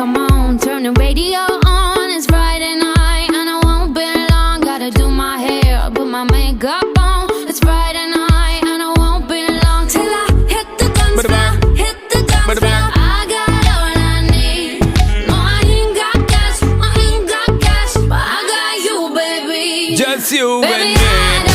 come on, turn the radio on. It's Friday night and I won't be long. Gotta do my hair, put my makeup on. It's Friday night and I won't be long till I hit the guns now, hit the guns now. I got all I need. No, I ain't got cash, but I got you, baby. Just you Baby, and me.